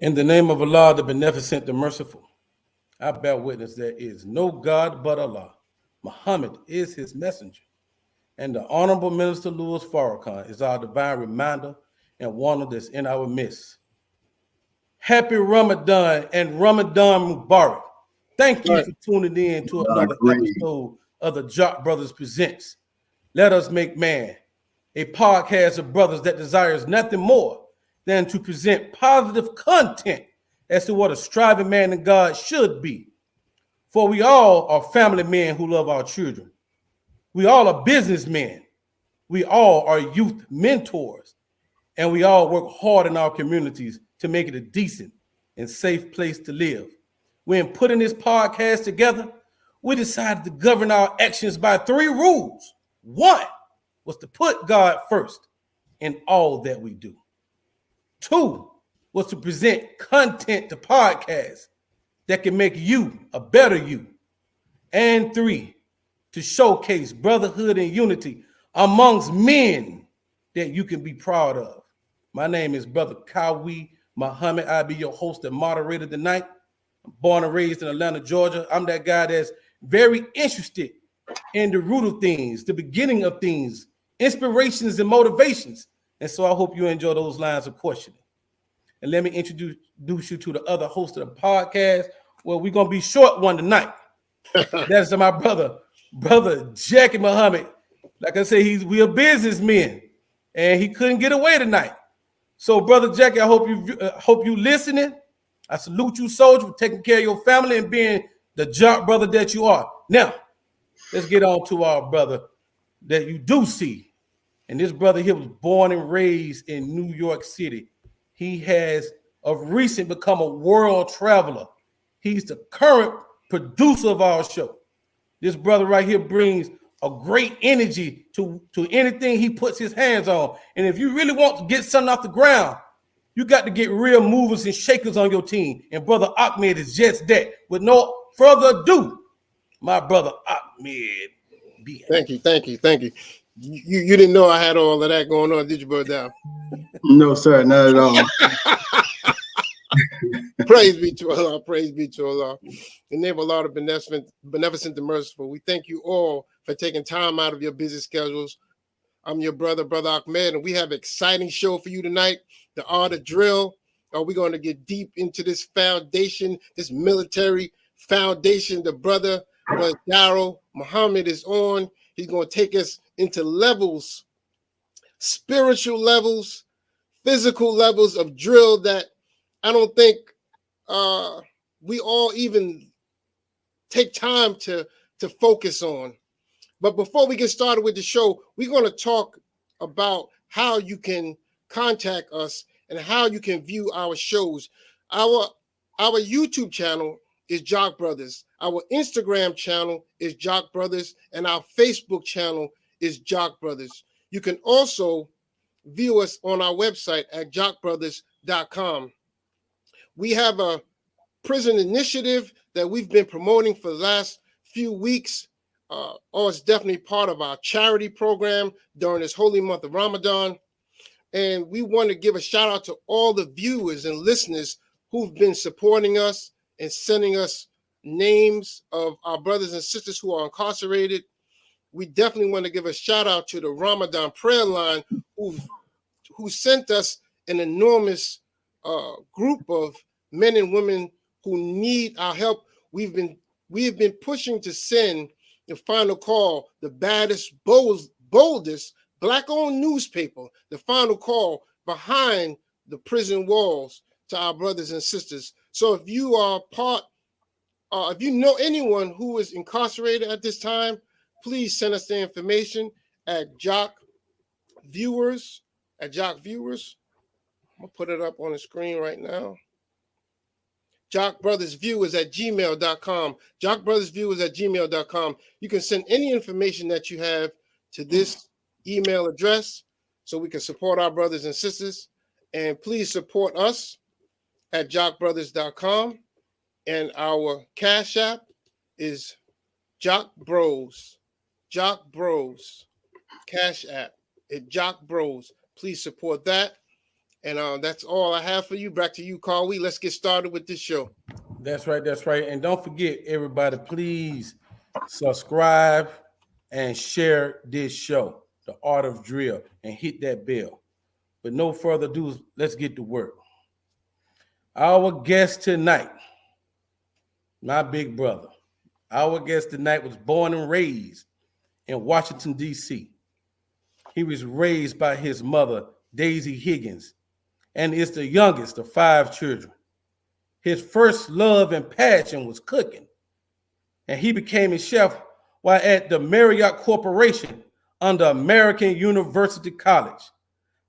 In the name of Allah, the Beneficent, the Merciful, I bear witness there is no God but Allah. Muhammad is his messenger. And the Honorable Minister Louis Farrakhan is our divine reminder and one of this in our midst. Happy Ramadan and Ramadan Mubarak. Thank you for tuning in to another episode of the Jock Brothers Presents. Let Us Make Man, a podcast of brothers that desires nothing more than to present positive content as to what a striving man in God should be. For we all are family men who love our children. We all are businessmen. We all are youth mentors. And we all work hard in our communities to make it a decent and safe place to live. When putting this podcast together, we decided to govern our actions by 3 rules. 1 was to put God first in all that we do. 2 was to present content to podcasts that can make you a better you. And 3, to showcase brotherhood and unity amongst men that you can be proud of. My name is Brother Kawi Muhammad. I'll be your host and moderator tonight. I'm born and raised in Atlanta, Georgia. I'm that guy that's very interested in the root of things, the beginning of things, inspirations and motivations. And so I hope you enjoy those lines of questioning. And let me introduce you to the other host of the podcast. Well, we're going to be short one tonight. That's my brother Jackie Muhammad. Like I say, we are businessmen, and he couldn't get away tonight. So, Brother Jackie, I hope you listening. I salute you, soldier, for taking care of your family and being the jock brother that you are. Now, let's get on to our brother that you do see. And this brother here was born and raised in New York City. He has of recent become a world traveler. He's the current producer of our show. This brother right here brings a great energy to anything he puts his hands on. And if you really want to get something off the ground, you got to get real movers and shakers on your team. And Brother Ahmed is just that. With no further ado, my brother Ahmed. Thank you. You didn't know I had all of that going on, did you, brother? No, sir, not at all. Praise be to Allah. Praise be to Allah. In the name of Allah, the beneficent and merciful, we thank you all for taking time out of your busy schedules. I'm your brother Ahmed, and we have an exciting show for you tonight. The Art of Drill. We're going to get deep into this foundation, this military foundation. The brother Darrell Muhammad is on. He's going to take us into levels, spiritual levels, physical levels of drill that I don't think we all even take time to focus on. But before we get started with the show, we're going to talk about how you can contact us and how you can view our shows. Our YouTube channel is Jock Brothers. Our Instagram channel is Jock Brothers, and our Facebook channel is Jock Brothers. You can also view us on our website at jockbrothers.com. We have a prison initiative that we've been promoting for the last few weeks. It's definitely part of our charity program during this holy month of Ramadan. And we want to give a shout out to all the viewers and listeners who've been supporting us and sending us names of our brothers and sisters who are incarcerated. We definitely want to give a shout out to the Ramadan prayer line who sent us an enormous group of men and women who need our help. We have been pushing to send the Final Call, the baddest, boldest Black-owned newspaper, the Final Call, behind the prison walls to our brothers and sisters. So if you are if you know anyone who is incarcerated at this time, please send us the information at Jock Viewers. I'm gonna put it up on the screen right now. JockBrothersViewers@gmail.com. JockBrothersViewers@gmail.com. You can send any information that you have to this email address so we can support our brothers and sisters. And please support us at JockBrothers.com. And our Cash App is Jock Bros. Jock Bros. Cash App at Jock Bros. Please support that. And that's all I have for you. Back to you, Carl. Let's get started with this show. That's right. That's right. And don't forget, everybody, please subscribe and share this show, The Art of Drill, and hit that bell. But no further ado, let's get to work. Our guest tonight, my big brother. Our guest tonight was born and raised in Washington, D.C. He was raised by his mother, Daisy Higgins, and is the youngest of 5 children. His first love and passion was cooking, and he became a chef while at the Marriott Corporation under American University College.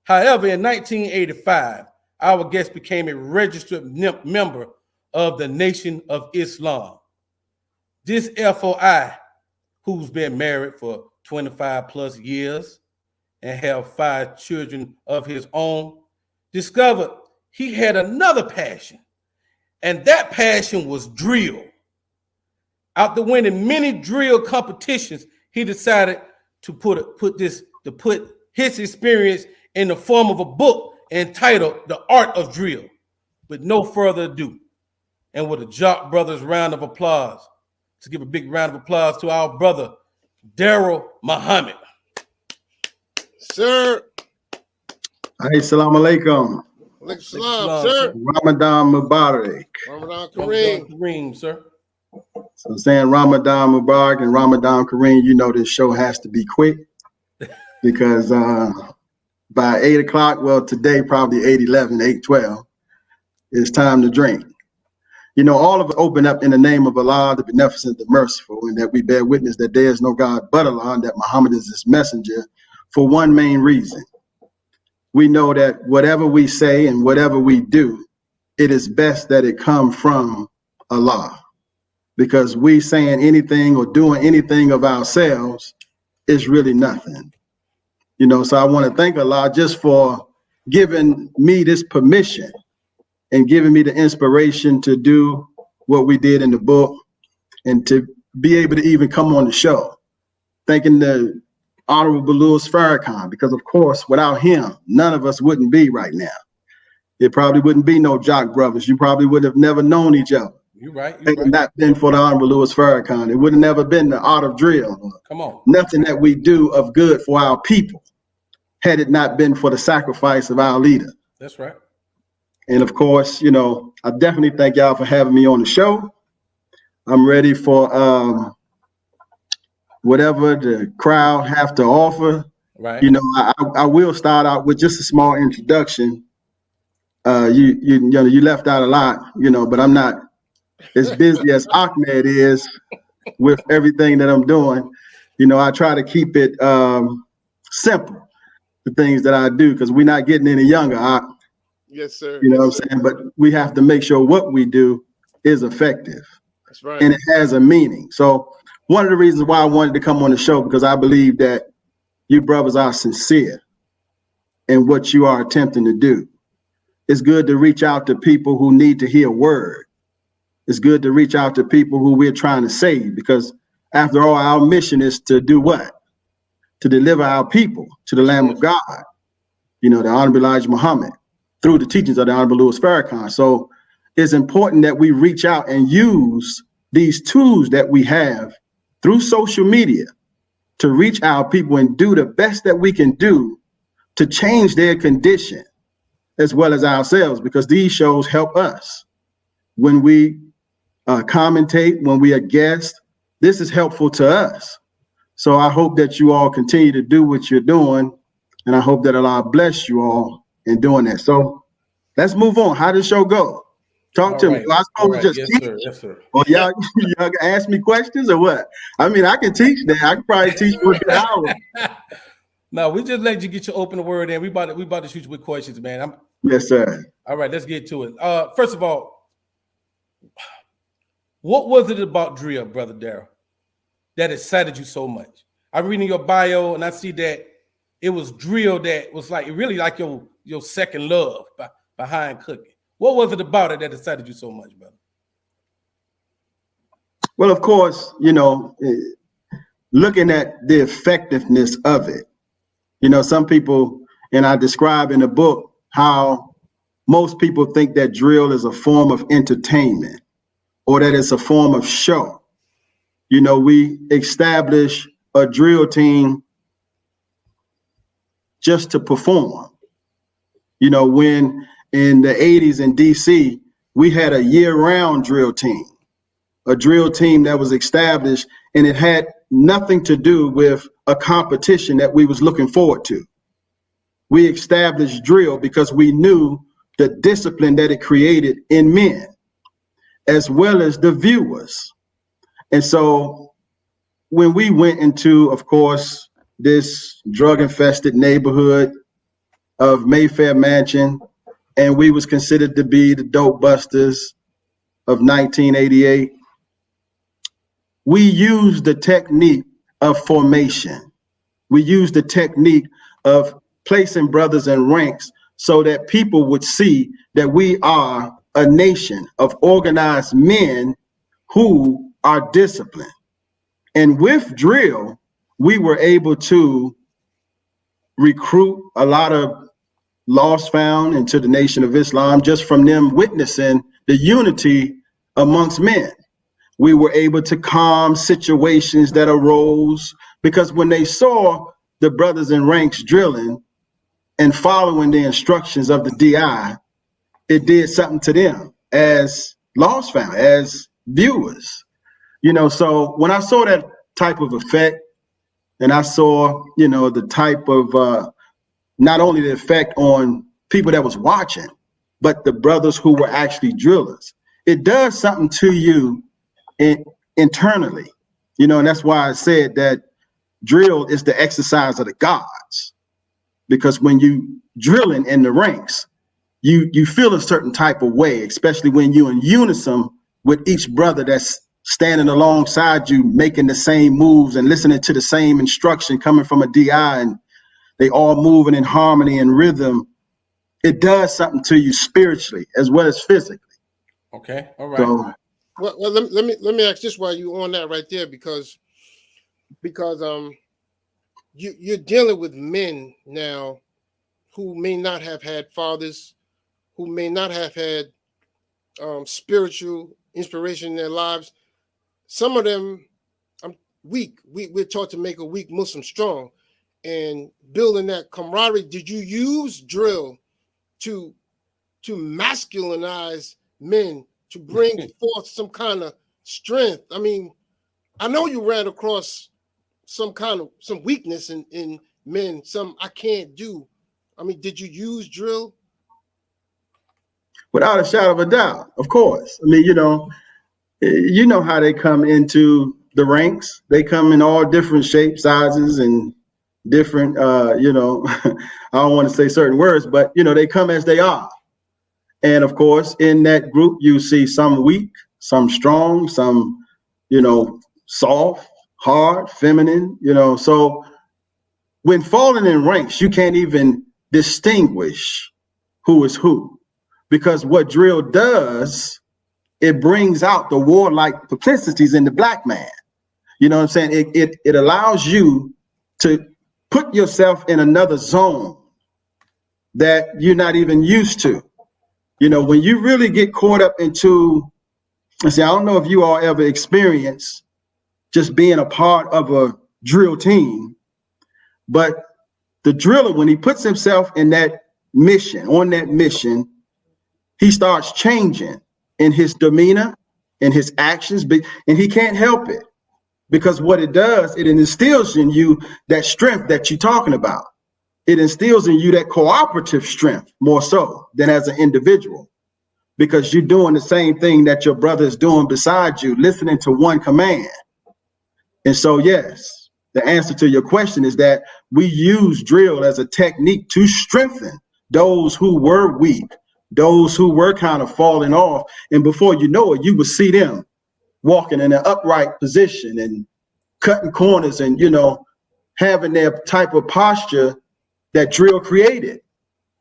However, in 1985, our guest became a registered member of the Nation of Islam. This FOI, who's been married for 25 plus years and have 5 children of his own, discovered he had another passion, and that passion was drill. After winning many drill competitions, he decided to put his experience in the form of a book entitled The Art of Drill. With no further ado, and with a Jock Brothers round of applause, to give a big round of applause to our brother, Daryl Muhammad. Sir. Hey, salam alaikum. Alaikum salam, sir. Ramadan Mubarak. Ramadan Kareem. Kareem, sir. So saying Ramadan Mubarak and Ramadan Kareem, you know this show has to be quick because by 8 o'clock, well, today probably 8:11, 8:12, it's time to drink. You know, all of it open up in the name of Allah, the Beneficent, the Merciful, and that we bear witness that there is no God but Allah, and that Muhammad is his messenger for one main reason. We know that whatever we say and whatever we do, it is best that it come from Allah, because we saying anything or doing anything of ourselves is really nothing. You know, so I want to thank Allah just for giving me this permission and giving me the inspiration to do what we did in the book and to be able to even come on the show. Thanking the Honorable Louis Farrakhan, because of course, without him, none of us wouldn't be right now. It probably wouldn't be no Jock Brothers. You probably would have never known each other. You're right. Had it not been for the Honorable Louis Farrakhan, it would have never been the Art of Drill. Come on. Nothing that we do of good for our people, had it not been for the sacrifice of our leader. That's right. And of course, you know, I definitely thank y'all for having me on the show. I'm ready for whatever the crowd have to offer. Right. You know, I will start out with just a small introduction. You left out a lot, you know, but I'm not as busy as Ahmed is with everything that I'm doing. You know, I try to keep it simple, the things that I do, because we're not getting any younger. Yes, sir. You know what I'm saying? But we have to make sure what we do is effective. That's right. And it has a meaning. So one of the reasons why I wanted to come on the show, because I believe that you brothers are sincere in what you are attempting to do. It's good to reach out to people who need to hear a word. It's good to reach out to people who we're trying to save, because after all, our mission is to do what? To deliver our people to the Lamb of God, you know, the Honorable Elijah Muhammad, through the teachings of the Honorable Louis Farrakhan. So it's important that we reach out and use these tools that we have through social media to reach our people and do the best that we can do to change their condition as well as ourselves, because these shows help us. When we commentate, when we are guests, this is helpful to us. So I hope that you all continue to do what you're doing, and I hope that Allah bless you all in doing that. So let's move on. How did the show go? Talk to me. Do I supposed to just teach? Sir. Yes, sir. Or y'all ask me questions or what? I mean, I can teach that. I can probably teach for an hour. No, we just let you get your open word in. We about to shoot you with questions, man. Yes, sir. All right, let's get to it. First of all, what was it about drill, Brother Daryl, that excited you so much? I'm reading your bio and I see that it was drill that was like really like your second love behind cooking. What was it about it that excited you so much, brother? Well, of course, you know, looking at the effectiveness of it. You know, some people, and I describe in the book, how most people think that drill is a form of entertainment or that it's a form of show. You know, we establish a drill team just to perform. You know, when in the 80s in DC, we had a year-round drill team, a drill team that was established, and it had nothing to do with a competition that we was looking forward to. We established drill because we knew the discipline that it created in men, as well as the viewers. And so when we went into, of course, this drug-infested neighborhood of Mayfair Mansion, and we was considered to be the dope busters of 1988, we used the technique of formation. We used the technique of placing brothers in ranks so that people would see that we are a nation of organized men who are disciplined. And with drill, we were able to recruit a lot of lost found into the Nation of Islam just from them witnessing the unity amongst men. We were able to calm situations that arose because when they saw the brothers in ranks drilling and following the instructions of the DI, it did something to them as lost found, as viewers. You know, so when I saw that type of effect, and I saw, you know, the type of not only the effect on people that was watching, but the brothers who were actually drillers, it does something to you internally, you know, and that's why I said that drill is the exercise of the gods, because when you drilling in the ranks, you feel a certain type of way, especially when you're in unison with each brother that's standing alongside you, making the same moves and listening to the same instruction coming from a DI, and they all moving in harmony and rhythm. It does something to you spiritually as well as physically. Okay, all right. So, Well, let me ask this while you on that right there, because you're dealing with men now who may not have had fathers, who may not have had spiritual inspiration in their lives. Some of them, weak. We're taught to make a weak Muslim strong, and building that camaraderie. Did you use drill to masculinize men, to bring forth some kind of strength? I mean, I know you ran across some weakness in men, some I can't do. I mean, did you use drill? without a shadow of a doubt, of course. I mean, you know how they come into the ranks. They come in all different shapes, sizes, and different, you know, I don't want to say certain words, but, you know, they come as they are. And of course, in that group, you see some weak, some strong, some, you know, soft, hard, feminine, you know. So when falling in ranks, you can't even distinguish who is who, because what drill does, it brings out the warlike propensities in the black man. You know what I'm saying? It allows you to put yourself in another zone that you're not even used to. You know, when you really get caught up into, I don't know if you all ever experienced just being a part of a drill team, but the driller, when he puts himself in that mission, on that mission, he starts changing in his demeanor, in his actions, and he can't help it, because what it does, it instills in you that strength that you're talking about. It instills in you that cooperative strength more so than as an individual, because you're doing the same thing that your brother is doing beside you, listening to one command. And so, yes, the answer to your question is that we use drill as a technique to strengthen those who were weak, those who were kind of falling off. And before you know it, you will see them walking in an upright position and cutting corners and, you know, having their type of posture that drill created.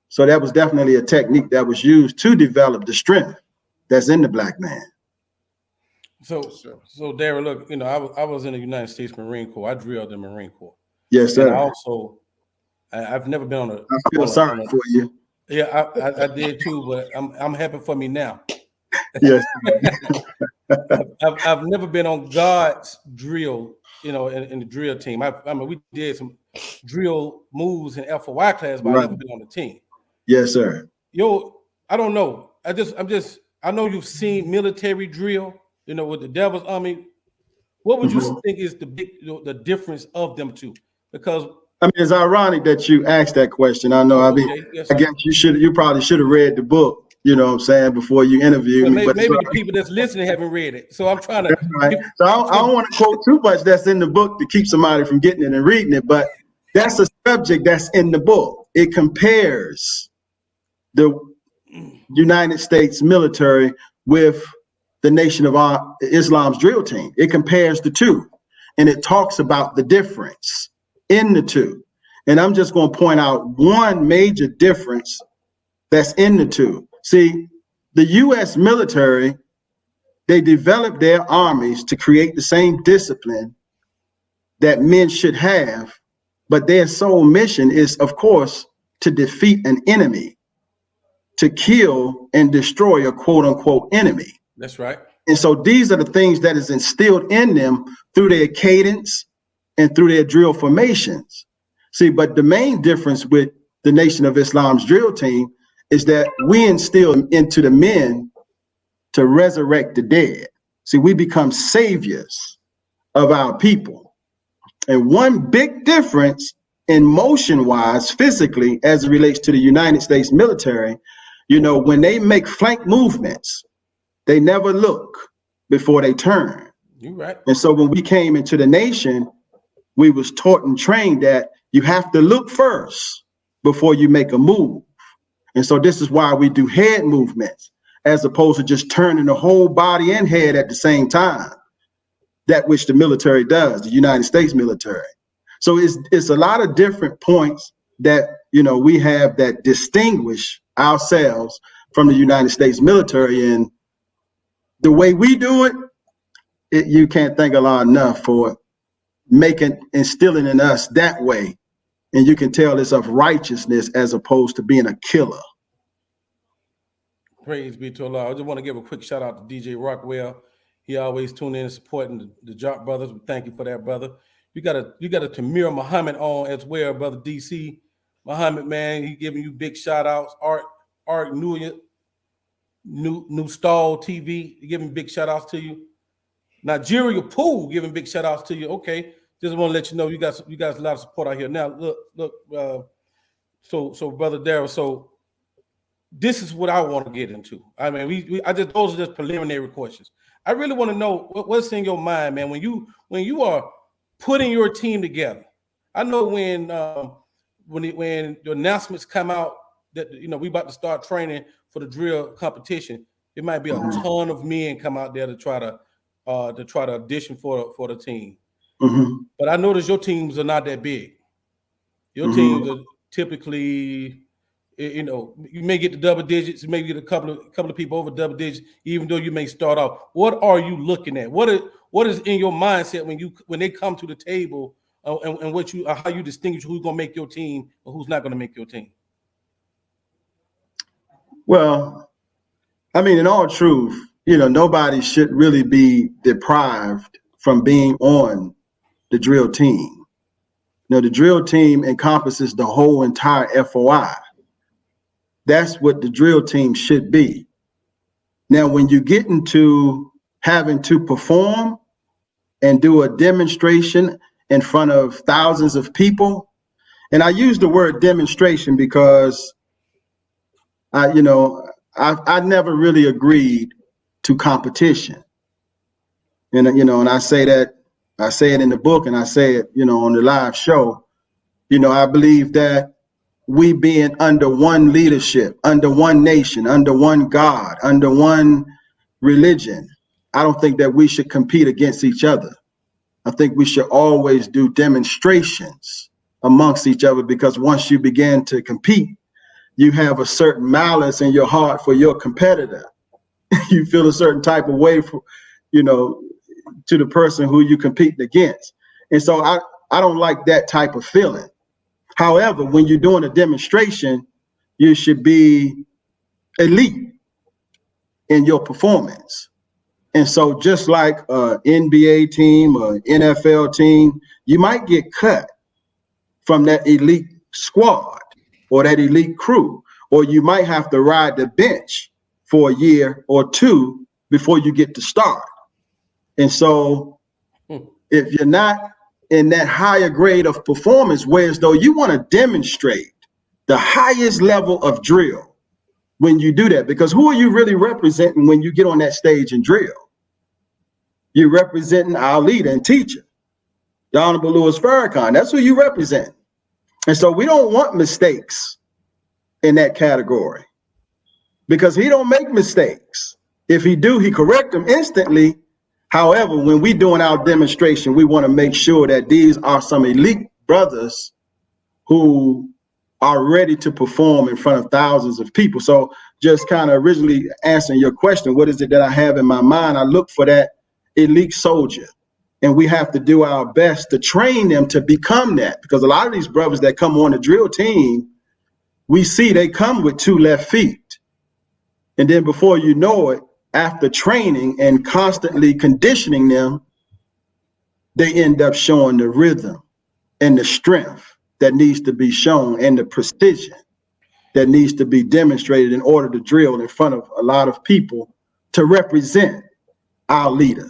So that was definitely a technique that was used to develop the strength that's in the black man. So Darryl, look, you know, I was in the United States Marine Corps. I drilled in the Marine Corps. Yes, sir. And I also, I've never been on a. I feel sorry for you. Yeah, I did too, but I'm happy for me now. Yes. I've never been on God's drill, in the drill team. I mean, we did some drill moves in FOI class, but I Right. never been on the team. Yes, sir. Yo, I don't know. I know you've seen military drill, with the Devil's Army. What would you Mhm. think is the difference of them two? Because I mean, it's ironic that you asked that question. I know. I mean, okay, yes, I sir. guess you probably should have read the book. You know what I'm saying, before you interviewed Well, me. But it's maybe all the people that's listening haven't read it, so I'm trying to. right. So I don't want to quote too much that's in the book to keep somebody from getting it and reading it. But that's a subject that's in the book. It compares the United States military with the Nation of Islam's drill team. It compares the two, and it talks about the difference in the two. And I'm just going to point out one major difference that's in the two. See, the U.S. military, they developed their armies to create the same discipline that men should have, but their sole mission is, of course, to defeat an enemy, to kill and destroy a quote unquote enemy. That's right. And so these are the things that is instilled in them through their cadence and through their drill formations. See, but the main difference with the Nation of Islam's drill team is that we instill into the men to resurrect the dead. See, we become saviors of our people. And one big difference in motion-wise, physically, as it relates to the United States military, when they make flank movements, they never look before they turn. You're right. And so when we came into the nation, we was taught and trained that you have to look first before you make a move. And so this is why we do head movements as opposed to just turning the whole body and head at the same time, that which the military does, the United States military. So it's a lot of different points that, we have that distinguish ourselves from the United States military. And the way we do it, you can't thank Allah enough for instilling in us that way. And you can tell it's of righteousness as opposed to being a killer. Praise be to Allah. I just want to give a quick shout out to DJ Rockwell. He always tune in and supporting the Jock brothers. We thank you for that, brother. You got a Tamir Muhammad on as well, brother DC. Muhammad, man, he giving you big shout outs. Art New Stall TV, he giving big shout outs to you. Nigeria Pool giving big shout outs to you. Okay, just want to let you know you guys a lot of support out here. Now look, so brother Darrell, so this is what I want to get into. I mean, those are just preliminary questions. I really want to know what's in your mind, man, when you are putting your team together. I know when the announcements come out that we about to start training for the drill competition, it might be a ton of men come out there to try to audition for the team. Mm-hmm. But I notice your teams are not that big. Your teams are typically, you may get to double digits, you may get a couple of people over double digits, even though you may start off. What are you looking at? What is in your mindset when they come to the table, and how you distinguish who's going to make your team or who's not going to make your team? Well, I mean, in all truth, nobody should really be deprived from being on the drill team. The drill team encompasses the whole entire FOI. That's what the drill team should be. Now, when you get into having to perform and do a demonstration in front of thousands of people, and I use the word demonstration because I never really agreed to competition. And and I say it in the book, and I say it, on the live show. I believe that we being under one leadership, under one nation, under one God, under one religion, I don't think that we should compete against each other. I think we should always do demonstrations amongst each other, because once you begin to compete, you have a certain malice in your heart for your competitor. You feel a certain type of way for, to the person who you competing against. And so I don't like that type of feeling. However, when you're doing a demonstration, you should be elite in your performance. And so just like an NBA team or NFL team, you might get cut from that elite squad or that elite crew, or you might have to ride the bench for a year or two before you get to start. And so if you're not in that higher grade of performance, whereas though you want to demonstrate the highest level of drill when you do that, because who are you really representing when you get on that stage and drill? You're representing our leader and teacher, the Honorable Louis Farrakhan. That's who you represent. And so we don't want mistakes in that category, because he don't make mistakes. If he do, he correct them instantly. However, when we doing our demonstration, we want to make sure that these are some elite brothers who are ready to perform in front of thousands of people. So just kind of originally answering your question, what is it that I have in my mind? I look for that elite soldier, and we have to do our best to train them to become that, because a lot of these brothers that come on the drill team, we see they come with 2 left feet. And then before you know it, after training and constantly conditioning them, they end up showing the rhythm and the strength that needs to be shown and the precision that needs to be demonstrated in order to drill in front of a lot of people to represent our leader.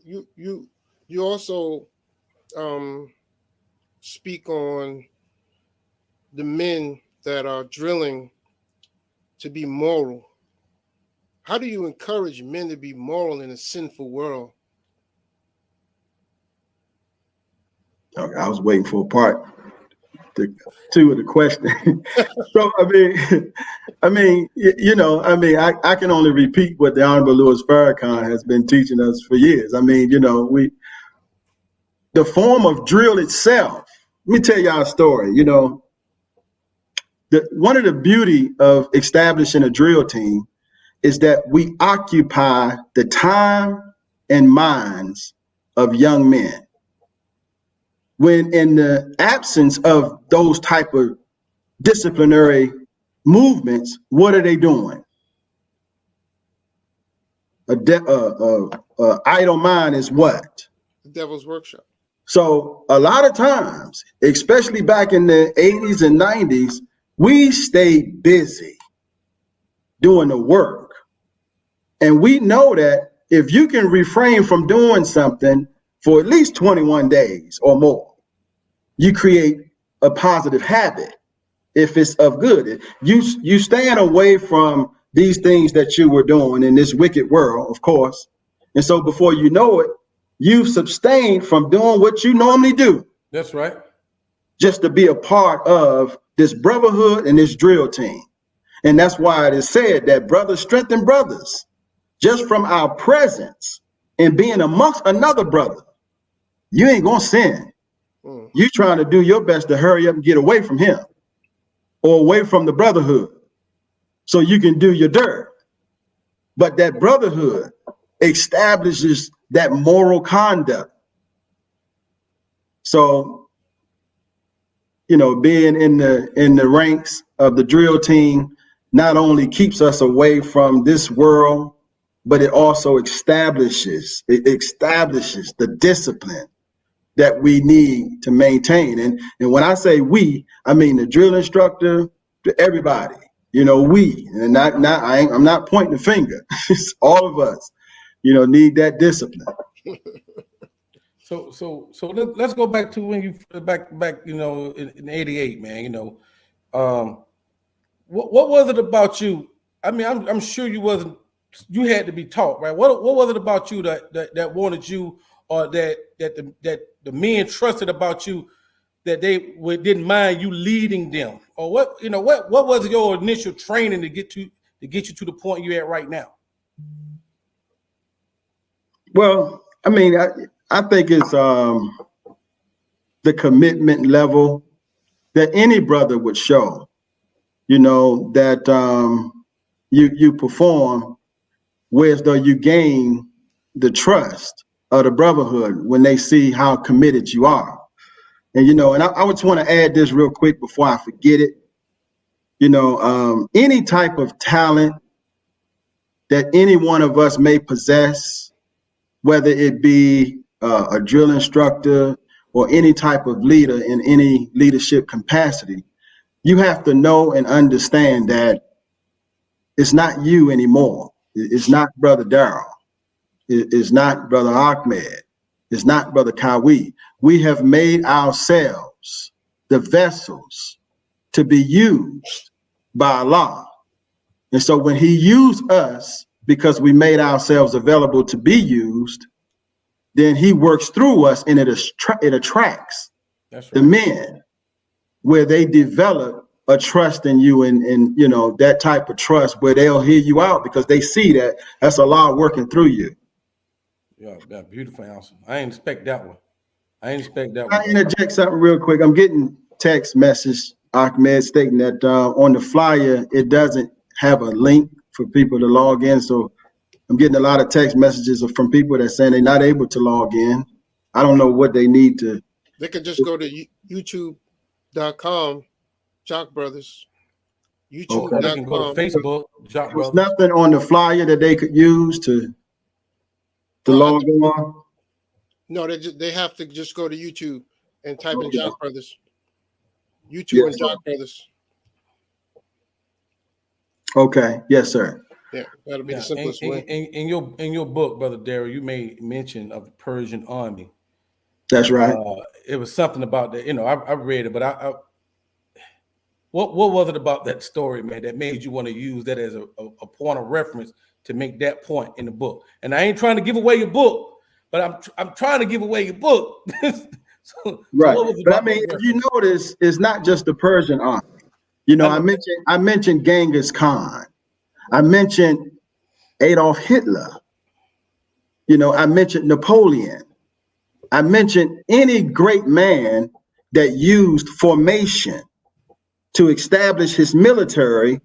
You also speak on the men that are drilling to be moral. How do you encourage men to be moral in a sinful world? Okay, I was waiting for part 2 of the question. So I can only repeat what the Honorable Louis Farrakhan has been teaching us for years. The form of drill itself. Let me tell y'all a story. One of the beauty of establishing a drill team is that we occupy the time and minds of young men. When in the absence of those type of disciplinary movements, what are they doing? Idle mind is what? The devil's workshop. So a lot of times, especially back in the 80s and 90s, we stayed busy doing the work. And we know that if you can refrain from doing something for at least 21 days or more, you create a positive habit if it's of good. You stand away from these things that you were doing in this wicked world, of course. And so before you know it, you've abstained from doing what you normally do. That's right. Just to be a part of this brotherhood and this drill team. And that's why it is said that brothers strengthen brothers. Just from our presence and being amongst another brother, you ain't gonna sin. You trying to do your best to hurry up and get away from him or away from the brotherhood so you can do your dirt. But that brotherhood establishes that moral conduct. So, being in the ranks of the drill team not only keeps us away from this world, but it also establishes the discipline that we need to maintain. And when I say we, I mean the drill instructor, to everybody. We, and I'm not pointing the finger. It's all of us, need that discipline. So let's go back to when you back in '88, man. What was it about you? I'm sure you had to be taught, right? What was it about you that wanted you, or that the men trusted about you, that they didn't mind you leading them, or what was your initial training to get you to the point you're at right now? Well, I think it's the commitment level that any brother would show, that you perform, whereas though you gain the trust of the brotherhood when they see how committed you are. And, and I just want to add this real quick before I forget it. any type of talent that any one of us may possess, whether it be a drill instructor or any type of leader in any leadership capacity, you have to know and understand that it's not you anymore. It's not Brother Darrell. It's not Brother Ahmed. It's not Brother Kawi. We have made ourselves the vessels to be used by Allah. And so when he used us because we made ourselves available to be used, then he works through us and it attracts That's right. the men where they develop a trust in you and that type of trust where they'll hear you out because they see that that's Allah working through you. Yeah, beautiful answer. I ain't expect that one. I interject something real quick. I'm getting text message, Ahmed, stating that on the flyer, it doesn't have a link for people to log in. So I'm getting a lot of text messages from people that saying they're not able to log in. I don't know what they need to. They could just go to youtube.com, Jock Brothers. Okay. They can go to Facebook, Jock There's Brothers. nothing on the flyer that they could use to log on. No, they have to just go to YouTube and type in Okay. Jock Brothers. YouTube Yes, and Jock Brothers. Okay. Yes, sir. Yeah, that'll be the simplest way. In your book, Brother Darrell, you made mention of the Persian army. That's right. It was something about that. I read it, but what was it about that story, man, that made you want to use that as a point of reference to make that point in the book? And I ain't trying to give away your book, but I'm trying to give away your book. Right. But I mean, if you notice, it's not just the Persian army. I mentioned Genghis Khan. I mentioned Adolf Hitler. I mentioned Napoleon. I mentioned any great man that used formation to establish his military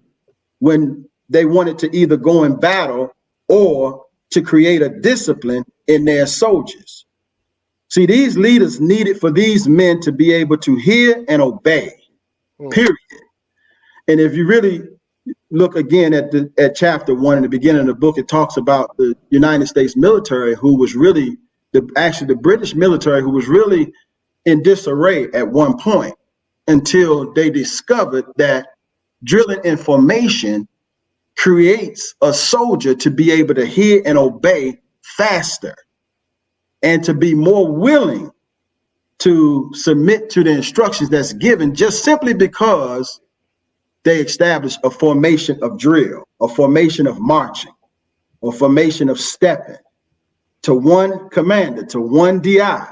when they wanted to either go in battle or to create a discipline in their soldiers. See, these leaders needed for these men to be able to hear and obey, period. And if you really look again at chapter 1 in the beginning of the book, it talks about the United States military, who was really the British military, who was really in disarray at one point until they discovered that drilling in formation creates a soldier to be able to hear and obey faster and to be more willing to submit to the instructions that's given, just simply because they establish a formation of drill, a formation of marching, a formation of stepping to one commander, to one DI.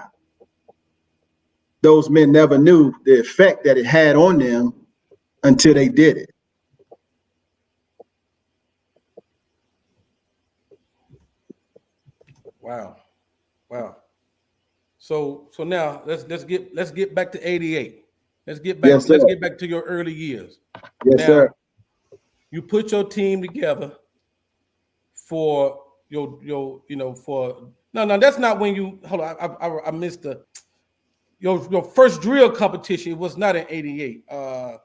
Those men never knew the effect that it had on them until they did it. Wow. So now let's get back to 88. Let's get back to your early years. Yes, sir. You put your team together for no, that's not when you hold on. I missed your first drill competition. It was not in 88. I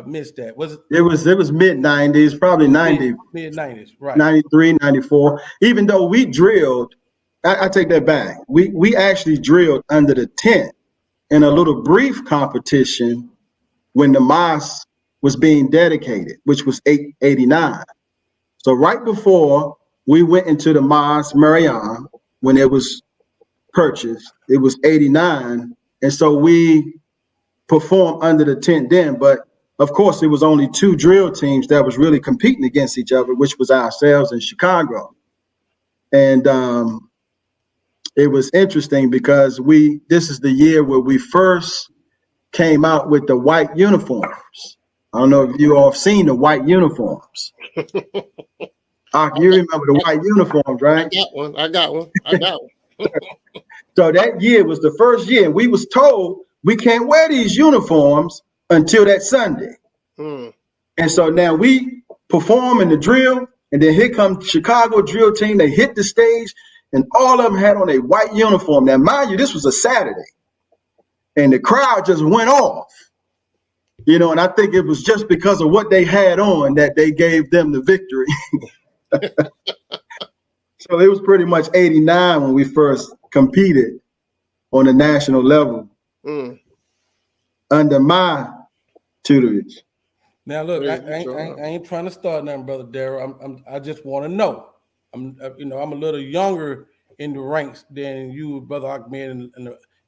missed that. It was mid-90s, probably 90. Mid-90s, right. 93, 94. Even though we drilled, I take that back. We actually drilled under the tent in a little brief competition when the mosque was being dedicated, which was 89. So right before we went into the mosque Mariam, when it was purchased, it was 89. And so we performed under the tent then, but of course it was only two drill teams that was really competing against each other, which was ourselves in Chicago. And it was interesting because this is the year where we first came out with the white uniforms. I don't know if you all have seen the white uniforms. You remember the white uniforms, right? I got one. So that year was the first year, and we was told we can't wear these uniforms until that Sunday. And so now we perform in the drill, and then here comes Chicago drill team. They hit the stage, and all of them had on a white uniform. Now, mind you, this was a Saturday, and the crowd just went off. You know, and I think it was just because of what they had on that they gave them the victory. So it was pretty much 89 when we first competed on the national level Mm. under my tutelage. Now look, Praise be to I Allah. ain't trying to start nothing, brother Darrell. I just want to know. I'm I'm a little younger in the ranks than you, brother Ahmed,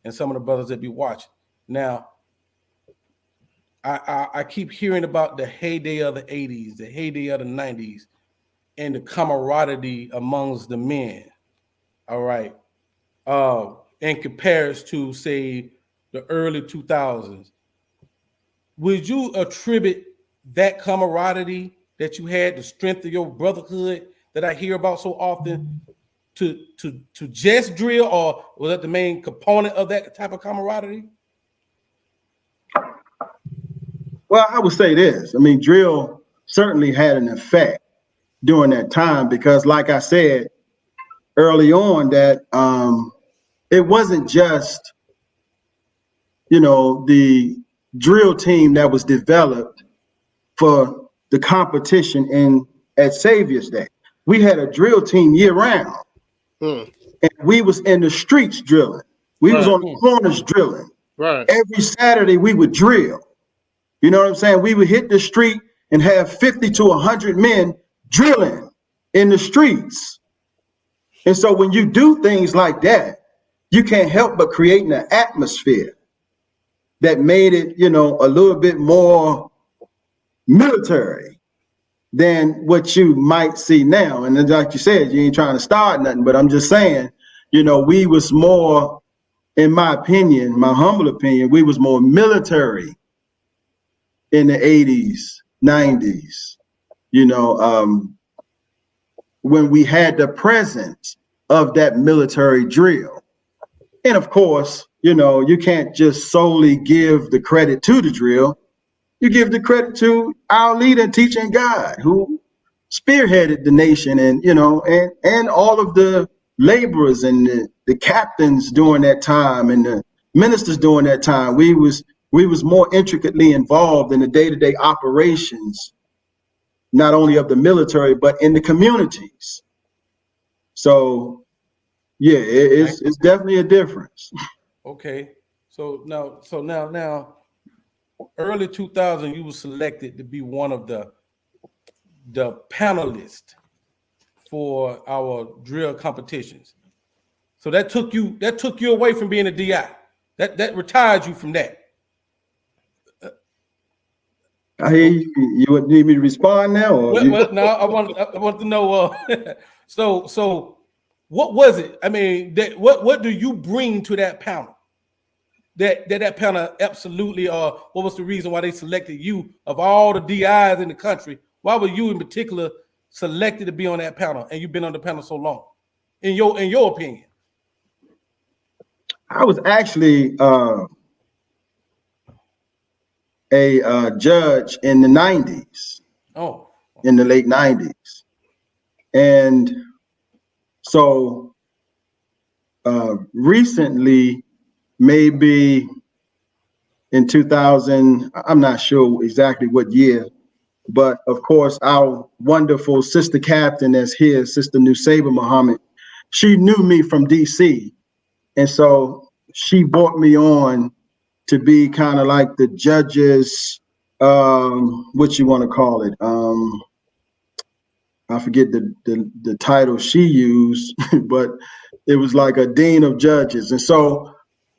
and some of the brothers that be watching. Now, I keep hearing about the heyday of the 80s, the heyday of the 90s, and the camaraderie amongst the men. All right. In comparison to, say, the early 2000s. Would you attribute that camaraderie that you had, the strength of your brotherhood that I hear about so often, to just drill, or was that the main component of that type of camaraderie? Well, I would say this. I mean, drill certainly had an effect during that time because, like I said early on, that it wasn't just, you know, the drill team that was developed for the competition at Savior's Day. We had a drill team year round, Mm. and we was in the streets drilling. We was Right. on the corners drilling. Right. Every Saturday we would drill. You know what I'm saying? We would hit the street and have 50 to 100 men drilling in the streets. And so when you do things like that, you can't help but creating an atmosphere that made it, you know, a little bit more military than what you might see now. And then, like you said, you ain't trying to start nothing, but I'm just saying, you know, we was more, in my opinion, my humble opinion, we was more military in the 80s, 90s, you know, when we had the presence of that military drill. And of course, you know, you can't just solely give the credit to the drill. You give the credit to our leader, teacher, and guide, who spearheaded the nation, and, you know, and all of the laborers and the captains during that time and the ministers during that time. We was more intricately involved in the day-to-day operations, not only of the military, but in the communities. So, yeah, it's definitely a difference. Okay. So now, early 2000, you were selected to be one of the panelists for our drill competitions. So that took you away from being a DI. That retired you from that. I hear you. You would need me to respond now, or Well, no, I want to know. So what was it? I mean, what do you bring to that panel? That panel absolutely. What was the reason why they selected you of all the DIs in the country? Why were you in particular selected to be on that panel? And you've been on the panel so long. In your opinion? I was actually a judge in the 90s, Oh, in the late 90s. And so recently, maybe in 2000, I'm not sure exactly what year, but of course, our wonderful sister captain that's here, Sister Nusayba Muhammad, she knew me from DC. And so she brought me on to be kind of like the judges, what you want to call it. I forget the title she used, but it was like a dean of judges. And so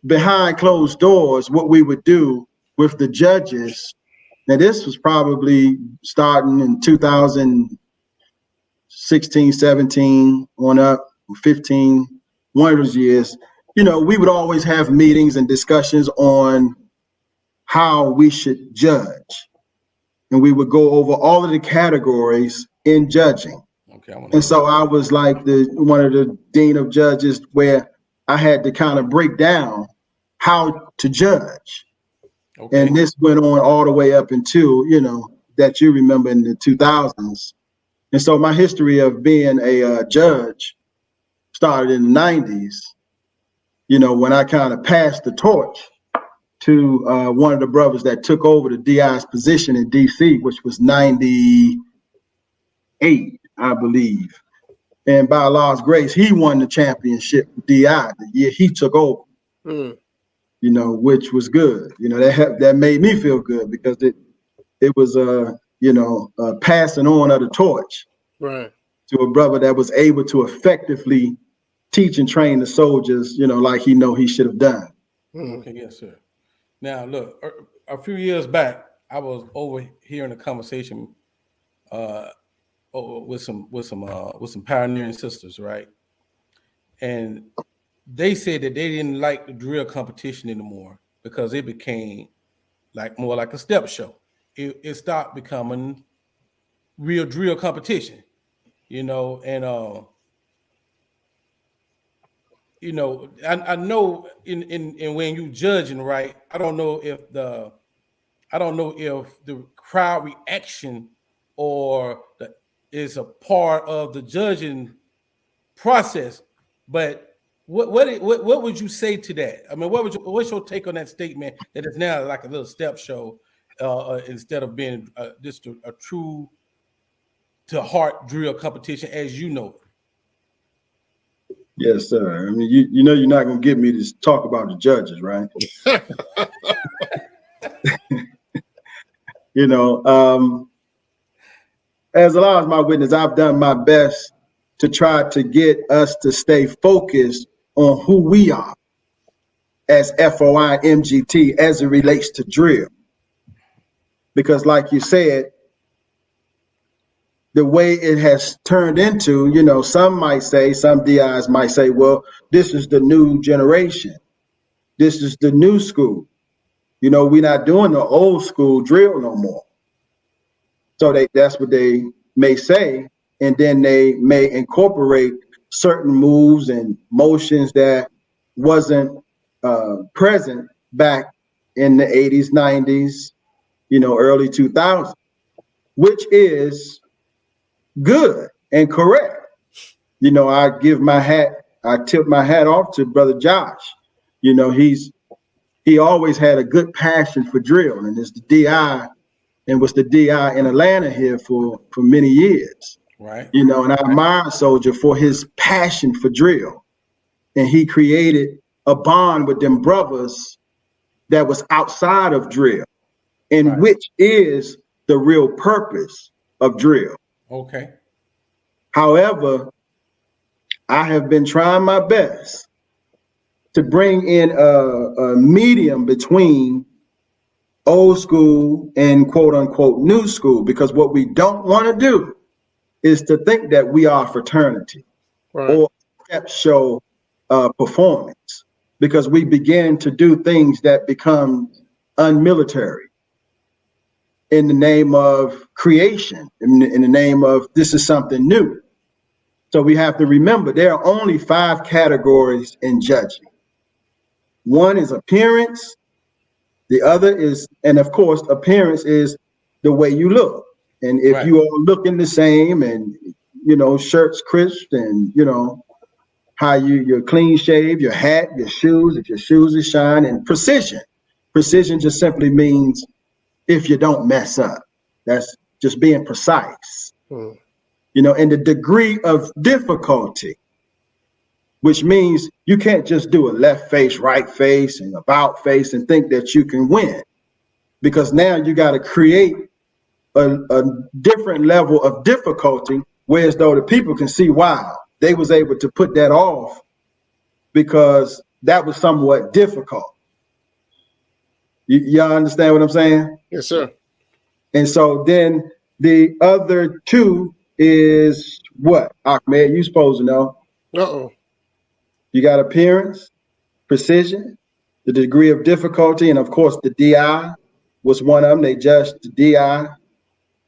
behind closed doors, what we would do with the judges, now this was probably starting in 2016, 17 on up, 15, one of those years, you know, we would always have meetings and discussions on how we should judge. And we would go over all of the categories in judging. okay. And so I was like one of the dean of judges, where I had to kind of break down how to judge. Okay. And this went on all the way up until, you know, that you remember in the 2000s. And so my history of being a judge started in the 90s, you know, when I kind of passed the torch to one of the brothers that took over the DI's position in DC, which was 98, I believe. And by Allah's grace, he won the championship for DI the year he took over, Mm. you know, which was good. You know, that made me feel good because it was, passing on of the torch Right. to a brother that was able to effectively teach and train the soldiers, you know, like he should have done. Mm. Okay, yes, sir. Now, look, a few years back, I was overhearing a conversation with some pioneering sisters, right? And they said that they didn't like the drill competition anymore because it became more like a step show. It stopped becoming real drill competition, you know, and I know in when you judging, right, I don't know if the crowd reaction is a part of the judging process, but what would you say to that? I mean, what's your take on that statement that it's now like a little step show instead of being just a true to heart drill competition as you know it? Yes, sir. I mean, you know, you're not going to get me to talk about the judges, right? You know, as Allah is my witness, I've done my best to try to get us to stay focused on who we are as FOI MGT as it relates to drill. Because like you said, the way it has turned into, you know, some DIs might say, well, this is the new generation. This is the new school. You know, we're not doing the old school drill no more. So that's what they may say. And then they may incorporate certain moves and motions that wasn't present back in the 80s, 90s, you know, early 2000s, which is good and correct. You know, I tip my hat off to Brother Josh. You know, he always had a good passion for drill, and it's the DI and was the DI in Atlanta here for many years. Right. You know, and I admire Soldier for his passion for drill. And he created a bond with them brothers that was outside of drill, and Right. which is the real purpose of drill. Okay. However, I have been trying my best to bring in a medium between old school and quote unquote new school, because what we don't want to do is to think that we are fraternity or step show performance, because we begin to do things that become unmilitary in the name of creation, in the name of this is something new. So we have to remember there are only 5 categories in judging. One is appearance. The other is, and of course, appearance is the way you look. And if you are looking the same and, you know, shirts crisp and, you know, how you're clean shave, your hat, your shoes, if your shoes are shine, and precision. Precision just simply means if you don't mess up. That's just being precise. You know, and the degree of difficulty, which means you can't just do a left face, right face, and about face and think that you can win, because now you got to create a different level of difficulty, whereas though the people can see, wow, they was able to put that off because that was somewhat difficult. Y'all understand what I'm saying? Yes, sir. And so then the other 2 is what? Ahmed, you supposed to know. Uh-oh. You got appearance, precision, the degree of difficulty, and of course the DI was one of them. They judged the DI.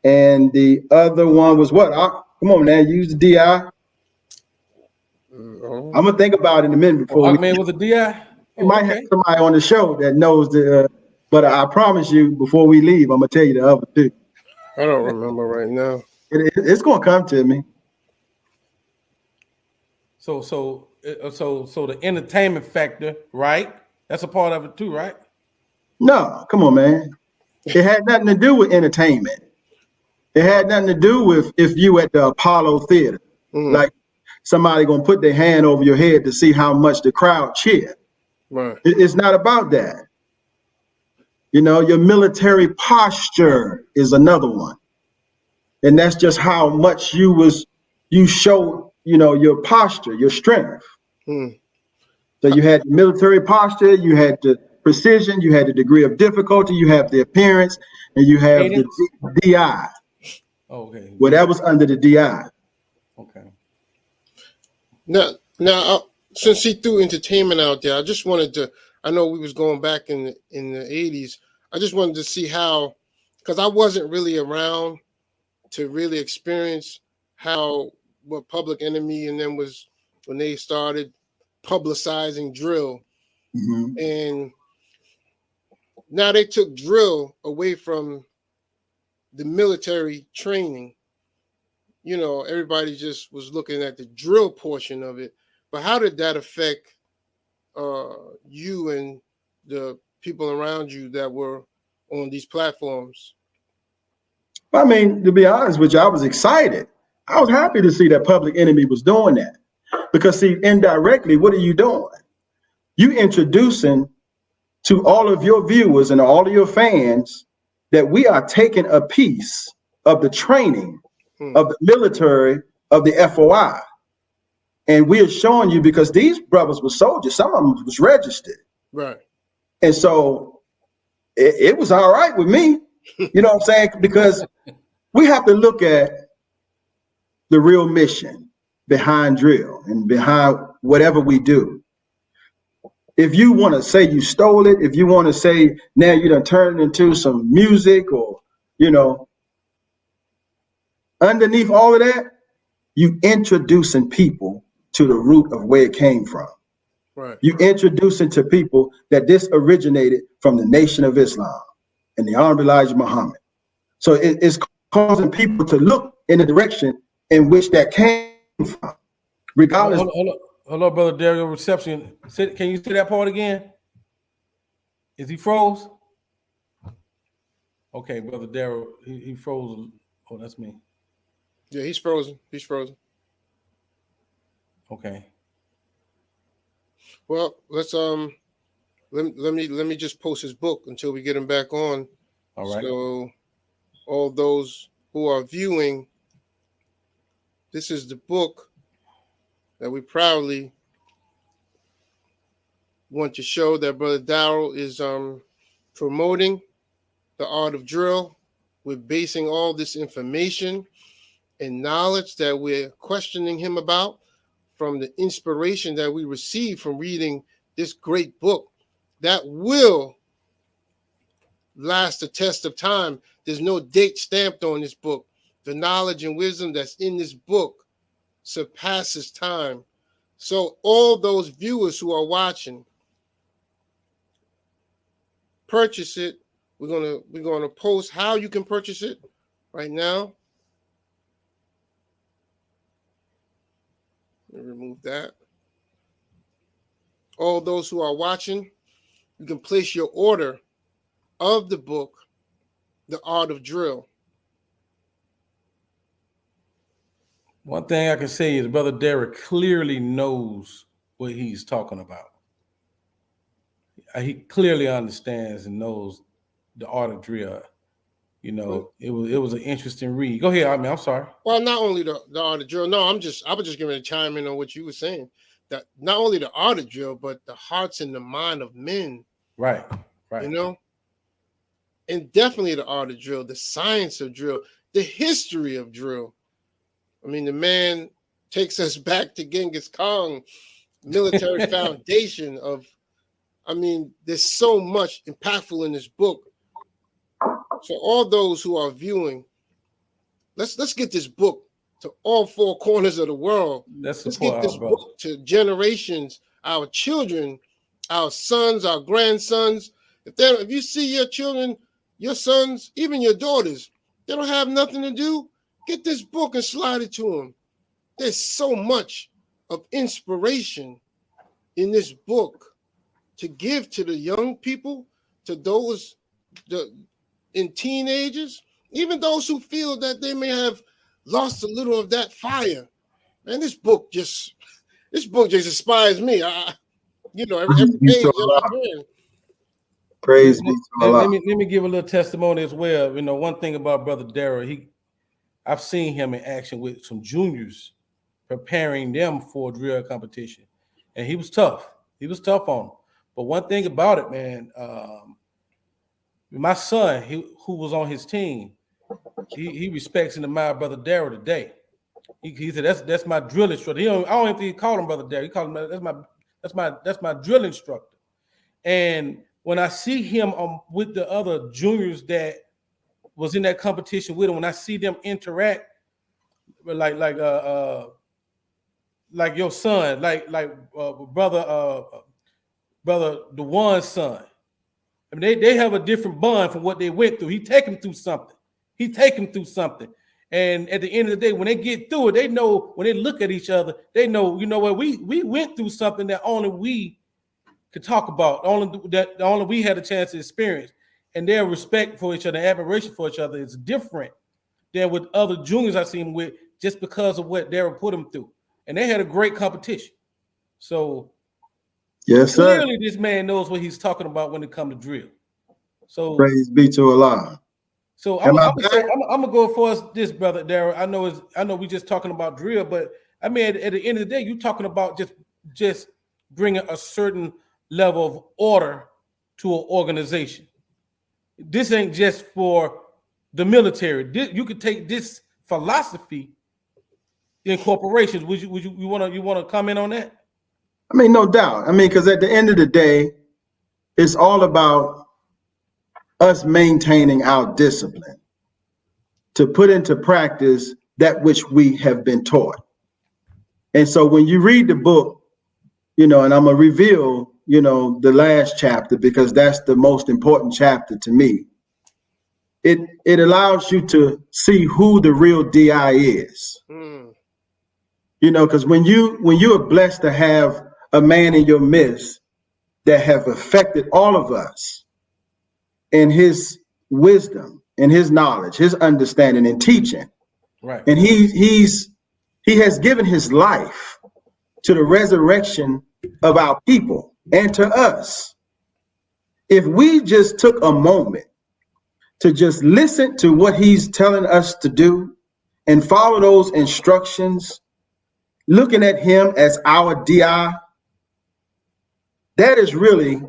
And the other one was what? Come on, man, use the DI. I'm gonna think about it in a minute before Ahmed was a DI? We might have somebody on the show that knows but I promise you, before we leave, I'm gonna tell you the other 2. I don't remember right now. It's gonna come to me. So the entertainment factor, right? That's a part of it too, right? No, come on, man. It had nothing to do with entertainment. It had nothing to do with if you at the Apollo Theater, like somebody gonna put their hand over your head to see how much the crowd cheer. Right. It's not about that. You know, your military posture is another one. And that's just how much you show, you know, your posture, your strength. So you had military posture, you had the precision, you had the degree of difficulty, you have the appearance, and you have the DI. Okay. Well, that was under the DI. Okay. Now, since he threw entertainment out there, I just wanted to. I know we was going back in the '80s. I just wanted to see how, because I wasn't really around to really experience what Public Enemy and then was when they started publicizing drill, and now they took drill away from the military training. You know, everybody just was looking at the drill portion of it. But how did that affect you and the people around you that were on these platforms? I mean, to be honest with you, I was excited. I was happy to see that Public Enemy was doing that. Because see, indirectly, what are you doing? You introducing to all of your viewers and all of your fans that we are taking a piece of the training of the military of the FOI. And we are showing you, because these brothers were soldiers, some of them was registered. Right. And so it was all right with me. You know what I'm saying? Because we have to look at the real mission behind drill and behind whatever we do. If you want to say you stole it, if you want to say now you done turned it into some music, or, you know, underneath all of that, you introducing people to the root of where it came from. Right. You introducing to people that this originated from the Nation of Islam and the Honorable Elijah Muhammad. So it's causing people to look in the direction in which that came from, regardless. Hold on, brother Daryl, reception. Can you say that part again? Is he froze? Okay, brother Daryl, he froze. Oh, that's me. Yeah, he's frozen. He's frozen. Okay. Well, let's let me just post his book until we get him back on. All right. So all those who are viewing, this is the book that we proudly want to show that Brother Daryl is promoting the art of drill. We're basing all this information and knowledge that we're questioning him about from the inspiration that we receive from reading this great book that will last the test of time. There's no date stamped on this book. The knowledge and wisdom that's in this book surpasses time. So all those viewers who are watching, purchase it. We're gonna post how you can purchase it right now. Let me remove that. All those who are watching, you can place your order of the book, The Art of Drill. One thing I can say is Brother Derek clearly knows what he's talking about. He clearly understands and knows the art of drill. You know, it was an interesting read. Go ahead. I'm sorry. Well, not only the art of drill. No, I was just going to chime in on what you were saying. That not only the art of drill, but the hearts and the mind of men. Right. You know, and definitely the art of drill, the science of drill, the history of drill. I mean, the man takes us back to Genghis Khan, military foundation of. I mean, there's so much impactful in this book. So all those who are viewing, let's get this book to all four corners of the world. Let's get this book to generations, our children, our sons, our grandsons. If you see your children, your sons, even your daughters, they don't have nothing to do, get this book and slide it to them. There's so much of inspiration in this book to give to the young people, to those in teenagers, even those who feel that they may have lost a little of that fire. Man, this book just inspires me. Every page that I turn. Praise be to Allah. Let me give a little testimony as well. One thing about Brother Darrell, I've seen him in action with some juniors, preparing them for a drill competition, and he was tough. He was tough on them. But one thing about it, man, my son, who was on his team, he respects and admires Brother Darrell today. He said that's my drill instructor. I don't even think he called him Brother Darrell. He called him that's my drill instructor. And when I see him with the other juniors that was in that competition with him, when I see them interact, like your son, brother DeJuan's son. I mean, they have a different bond from what they went through. He take them through something. And at the end of the day, when they get through it, they know, when they look at each other, they know, what, we went through something that only we could talk about, only we had a chance to experience. And their respect for each other, admiration for each other is different than with other juniors I've seen with, just because of what Darrell put them through. And they had a great competition. So yes, sir. Clearly this man knows what he's talking about when it comes to drill. So praise be to Allah. So I'm gonna go for this, Brother Darrell. I know we just talking about drill, but I mean at the end of the day, you're talking about just bringing a certain level of order to an organization. This ain't just for the military. You could take this philosophy in corporations. You want to comment on that? I mean, no doubt. I mean, because at the end of the day, it's all about us maintaining our discipline to put into practice that which we have been taught. And so when you read the book, and I'm gonna reveal, the last chapter, because that's the most important chapter to me. It allows you to see who the real DI is. Because when you are blessed to have a man in your midst that have affected all of us in his wisdom, in his knowledge, his understanding and teaching. Right. And he has given his life to the resurrection of our people and to us. If we just took a moment to just listen to what he's telling us to do and follow those instructions, looking at him as our DI, that is really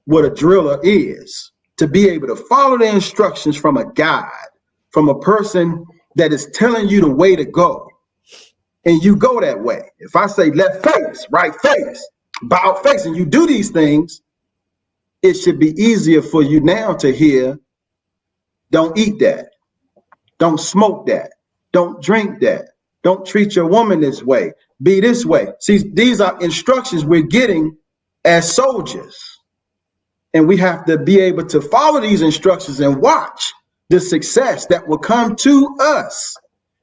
what a driller is. To be able to follow the instructions from a guide, from a person that is telling you the way to go, and you go that way. If I say left face, right face, bow face, and you do these things, it should be easier for you now to hear, don't eat that, don't smoke that, don't drink that, don't treat your woman this way, be this way. See, these are instructions we're getting as soldiers. And we have to be able to follow these instructions and watch the success that will come to us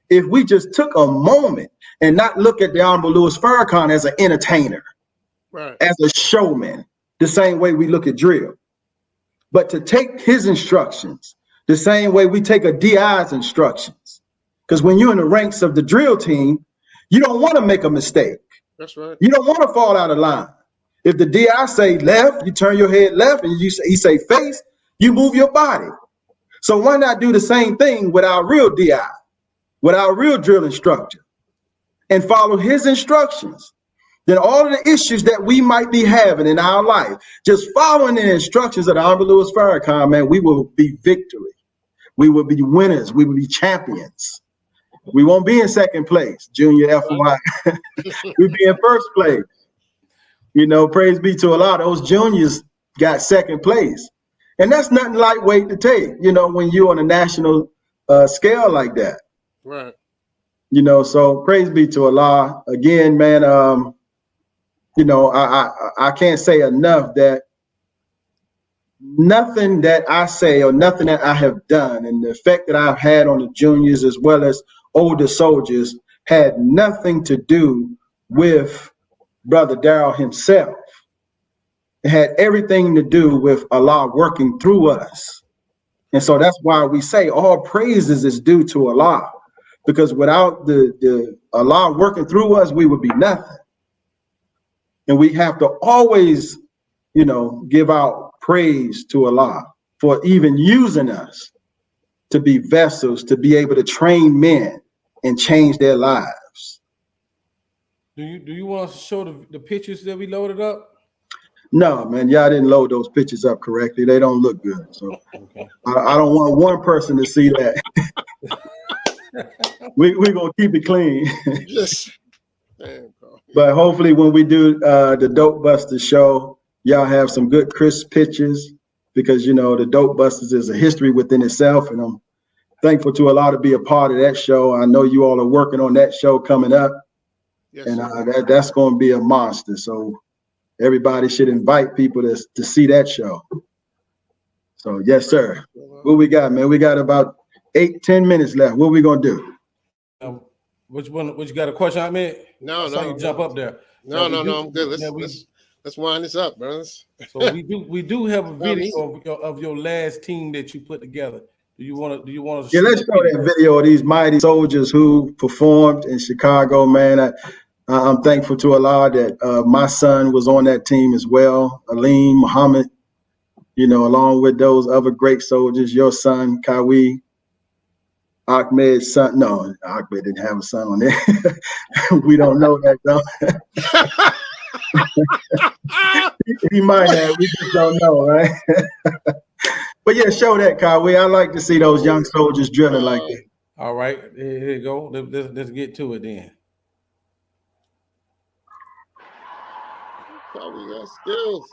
if we just took a moment and not look at the Honorable Louis Farrakhan as an entertainer, right, as a showman, the same way we look at drill. But to take his instructions the same way we take a DI's instructions. Because when you're in the ranks of the drill team, you don't want to make a mistake. That's right. You don't want to fall out of line. If the DI say left, you turn your head left, and he say face, you move your body. So why not do the same thing with our real DI, with our real drill instructor, and follow his instructions? Then all of the issues that we might be having in our life, just following the instructions of the Honorable Louis Farrakhan, man, we will be victory. We will be winners. We will be champions. We won't be in second place, junior FY. We'll be in first place. Praise be to Allah. Those juniors got second place. And that's nothing lightweight to take, when you're on a national scale like that. Right. So praise be to Allah. Again, man, I can't say enough that nothing that I say or nothing that I have done and the effect that I've had on the juniors as well as older soldiers had nothing to do with Brother Darrell himself. It had everything to do with Allah working through us. And so that's why we say all praises is due to Allah, because without the Allah working through us, we would be nothing. And we have to always, give out praise to Allah for even using us to be vessels, to be able to train men and change their lives. Do you want us to show the pictures that we loaded up? No, man, y'all didn't load those pictures up correctly. They don't look good. So Okay. I don't want one person to see that. We're going to keep it clean. Yes. Damn, bro. But hopefully when we do the Dope Busters show, y'all have some good crisp pictures, because, the Dope Busters is a history within itself. And I'm thankful to Allah to be a part of that show. I know you all are working on that show coming up. Yes, And sir. that's going to be a monster. So everybody should invite people to see that show. So, yes, sir. What we got, man? We got about 8-10 minutes left. What we going to do? Which you got a question, Ahmed? No, I saw you jump up there. No, Now, I'm good. now Let's wind this up, brothers. So we do have a Well, video of your last team that you put together. Do you want to Yeah, let's show that video of these mighty soldiers who performed in Chicago, man. I'm thankful to Allah that my son was on that team as well. Aleem, Muhammad, along with those other great soldiers, your son, Kawi, Ahmed's son. No, Ahmed didn't have a son on there. We don't know that, though. He might have. We just don't know, right? But yeah, show that, Kawi. I like to see those young soldiers drilling like that. All right, here you go. Let's get to it then. Oh, we got skills.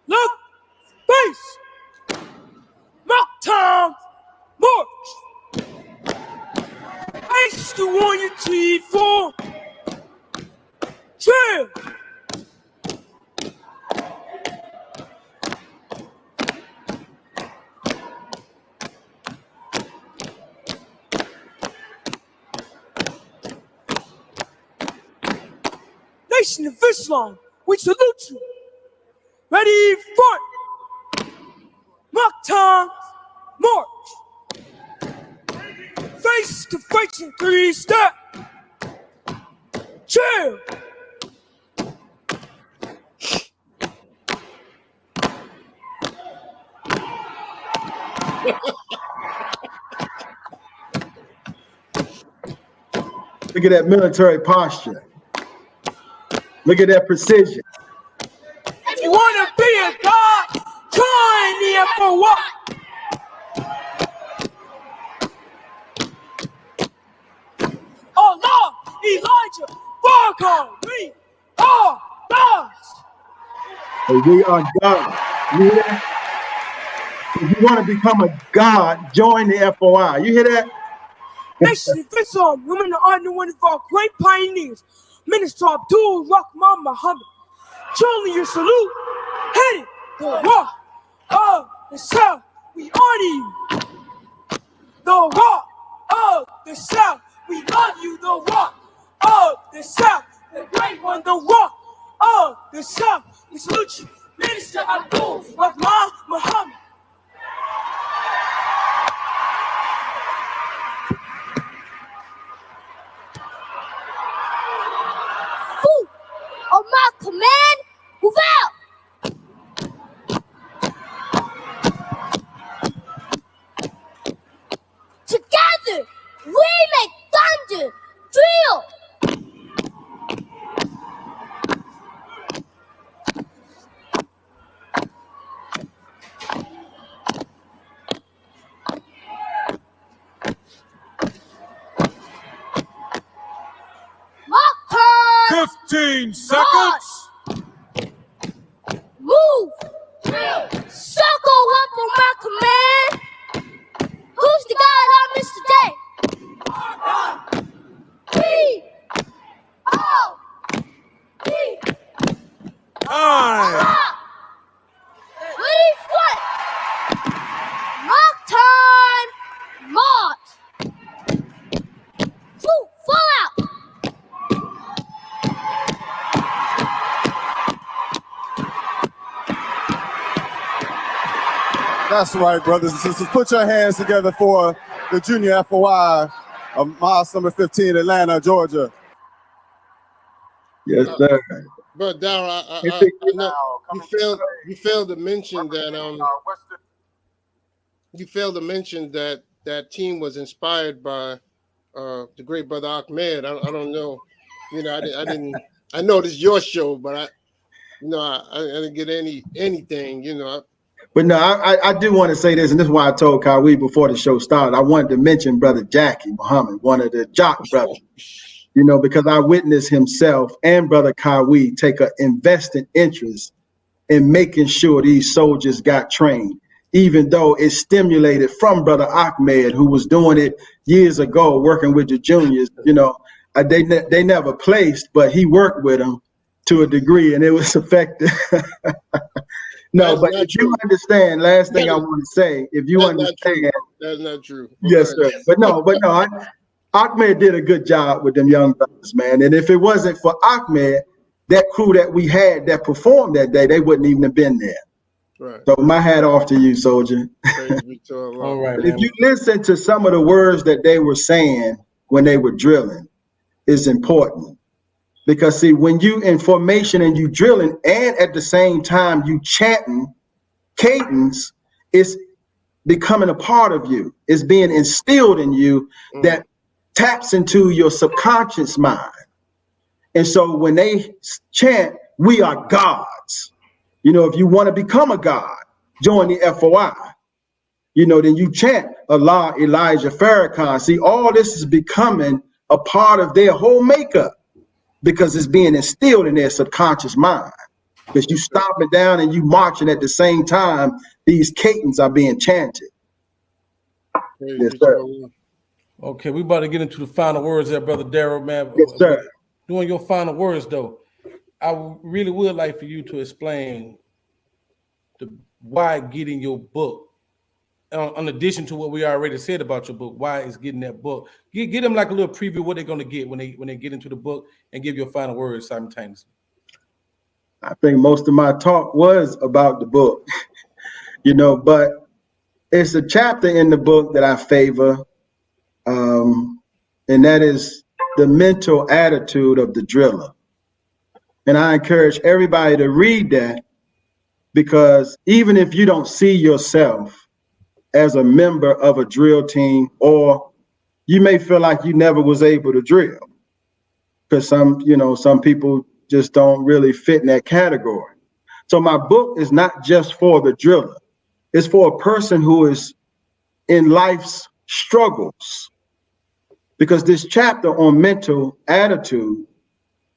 Look, face, mock time, march. Face the one you cheat for. Chill. Nation of Islam, we salute you. Ready, front. Mock time, march. Face to face in 3-step. Chill. Look at that military posture. Look at that precision. If you want to be a god, join the FOI. Allah, Elijah, Farrakhan, we are gods. And we are God. You hear that? If you want to become a God, join the FOI. You hear that? Nation of Islam, women are one of our great pioneers. Minister Abdul Rahman Muhammad. Truly your salute. Headed the rock of the South. We honor you. The rock of the South. We love you. The rock of the South. The great one. The rock of the South. We salute you. Minister Abdul Rahman Muhammad. On my command, move out! Together, we make thunder drill! That's right, brothers and sisters. Put your hands together for the Junior FOI of Miles number 15, Atlanta, Georgia. Yes, sir. But Darrell, I know you failed to mention that that team was inspired by the great brother Ahmed. I don't know, I know this is your show, but I didn't get anything. But no, I do want to say this, and this is why I told Kawhi before the show started. I wanted to mention Brother Jackie Muhammad, one of the Jock brothers, because I witnessed himself and Brother Kawhi take an invested interest in making sure these soldiers got trained, even though it stimulated from Brother Ahmed, who was doing it years ago, working with the juniors. They never placed, but he worked with them to a degree, and it was effective. No, but if you understand, last thing I want to say, if you understand, that's not true. Yes, sir. But no, Ahmed did a good job with them young brothers, man. And if it wasn't for Ahmed, that crew that we had that performed that day, they wouldn't even have been there. Right. So my hat off to you, soldier. All right, But if you listen to some of the words that they were saying when they were drilling, it's important. Because see, when you in formation and you drilling and at the same time you chanting cadence, it's becoming a part of you. It's being instilled in you that taps into your subconscious mind. And so when they chant, we are gods. If you want to become a god, join the FOI. Then you chant Allah, Elijah, Farrakhan. See, all this is becoming a part of their whole makeup, because it's being instilled in their subconscious mind. Because you stopping down and you marching at the same time, these cadence are being chanted. Yes, sir. Okay, we about to get into the final words there, Brother Darrell, man. Yes, sir. Doing your final words, though, I really would like for you to explain why getting your book, in addition to what we already said about your book, why is getting that book. Get them like a little preview of what they're going to get when they get into the book, and give your final words simultaneously. I think most of my talk was about the book, but it's a chapter in the book that I favor, and that is the mental attitude of the driller. And I encourage everybody to read that, because even if you don't see yourself as a member of a drill team, or you may feel like you never was able to drill, because some people just don't really fit in that category. So my book is not just for the driller. It's for a person who is in life's struggles, because this chapter on mental attitude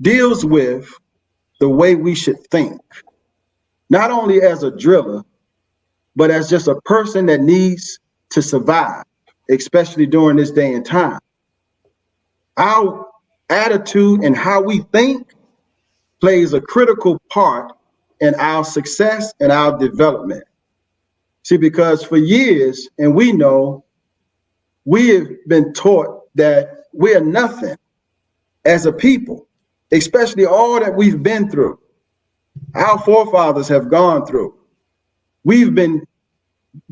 deals with the way we should think, not only as a driller, but as just a person that needs to survive, especially during this day and time. Our attitude and how we think plays a critical part in our success and our development. See, because for years, and we know, we have been taught that we're nothing as a people, especially all that we've been through. Our forefathers have gone through. We've been